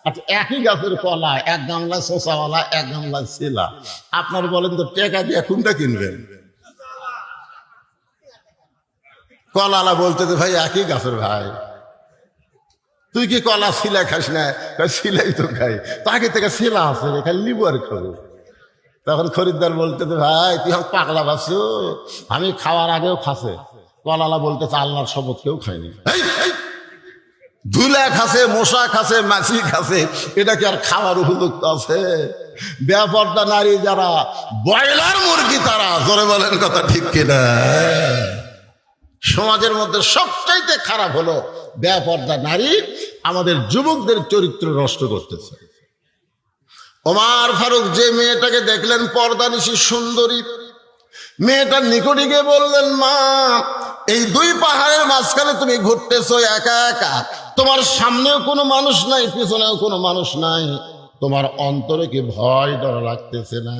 আচ্ছা, একই গাছের কলা, এক গামলা শোষাওয়ালা, এক গামলা ছিলা। আপনার বলেন তো টাকা দিয়ে কোনটা কিনবেন? কলালা বলতে তো ভাই একই গাছের ভাই, তুই কি কলা ছিলা খাস না? ছিলাই তো খাই, তাকে থেকে ছিলা আছে খালি নিবো আর খাবো। তখন খরিদ্দার বলতে তো ভাই তুই হোক পাগলা বাসু, আমি খাওয়ার আগেও খাসে। কলালা বলতে আল্লাহর শপথ কেউ খায়নি। ধুলা খাসে, মশা খাসে, মাছি খাসে, এটা কি আর খাওয়ার উপযুক্ত আছে? ব্যাপারটা নারী যারা ব্রয়লার মুরগি তারা, জোরে বলেন কথা ঠিক কিনা? সমাজের মধ্যে সবচাইতে খারাপ হলো বেপর্দা নারী আমাদের যুবকদের চরিত্র নষ্ট করতেছে। ওমর ফারুক যে মেয়েটাকে দেখলেন পর্দানিশী সুন্দরী, মেয়েটার নিকটে গিয়ে বললেন, মা এই দুই পাহাড়ের মাঝখানে তুমি ঘুরতেছো একা একা, তোমার সামনেও কোনো মানুষ নাই, পিছনেও কোনো মানুষ নাই, তোমার অন্তরে কি ভয় ডর লাগতেছে না?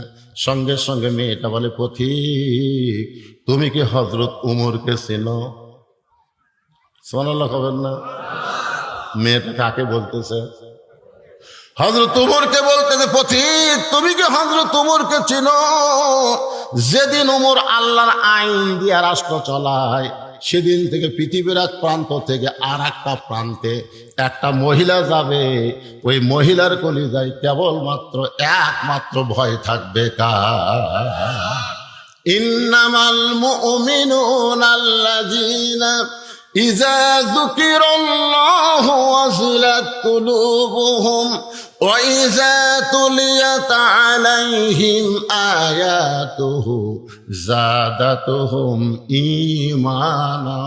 সঙ্গে সঙ্গে মেয়েটা বলে, পথিক তুমি কি হযরত উমরকে চেনো? সুবহানাল্লাহ কবেন না? মেয়েটা কাকে বলতেছে? হযরত উমরকে বলতেছে। পথিক তুমি কি হযরত উমরকে চিনো? যেদিন উমর আল্লাহর আইন দিয়ে রাষ্ট্র চলায়, সেদিন থেকে পৃথিবীর এক প্রান্ত থেকে আর একটা প্রান্তে একটা মহিলা যাবে, ওই মহিলার কলিজায় কেবলমাত্র একমাত্র ভয় থাকবে কার? ইন্নামাল মুমিনুনা আল্লাযীনা ইযা যুকিরাল্লাহু ওয়াজিলাত কুলুবুহুম ওয়া ইযা তুলিয়াত আলাইহিম আয়াতুহু যাদাতুহুম ঈমানা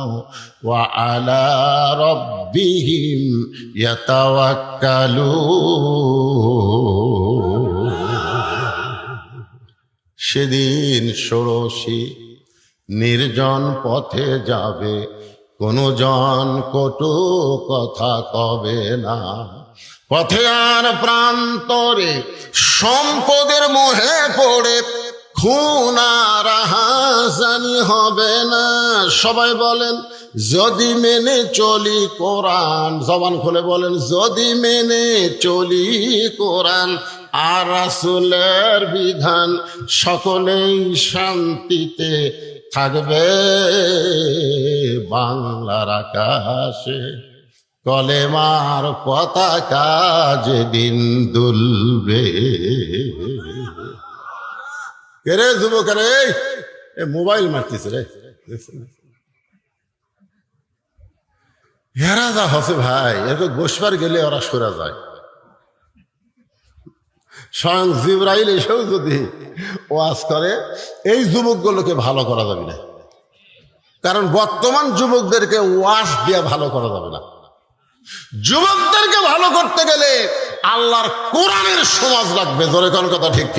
ওয়া আলা রাব্বিহিম ইয়াতাওয়াক্কালুন। সেদিন ষোড়শী নির্জন পথে যাবে, কোনো জন কটু কথা কবে না, পথে আর প্রান্তরে সম্পদের মোহে পড়ে খুন আর হাসানি হবে না। সবাই বলেন যদি মেনে চলি কোরআন, জবান খুলে বলেন যদি মেনে চলি কোরআন আর রাসূলের বিধান, সকলেই শান্তিতে থাকবে বাংলার আকাশে, কলেমার পতাকা যেদিন দুলবে। কে রে যুবক রে, এ মোবাইল মারতেছে রে, এরা যা হসে ভাই, এরকম গোসবার গেলে ওরা সরে যায়। স্বয়ং জিবরাইল এসেও যদি ওয়াজ করে, এই যুবকগুলোকে ভালো করা যাবে না, কারণ বর্তমান যুবকদেরকে ওয়াজ দিয়ে ভালো করা যাবে না। যুবকদেরকে ভালো করতে গেলে আল্লাহর কোরআনের সমাজ লাগবে। জোরে কোন কথা ঠিক?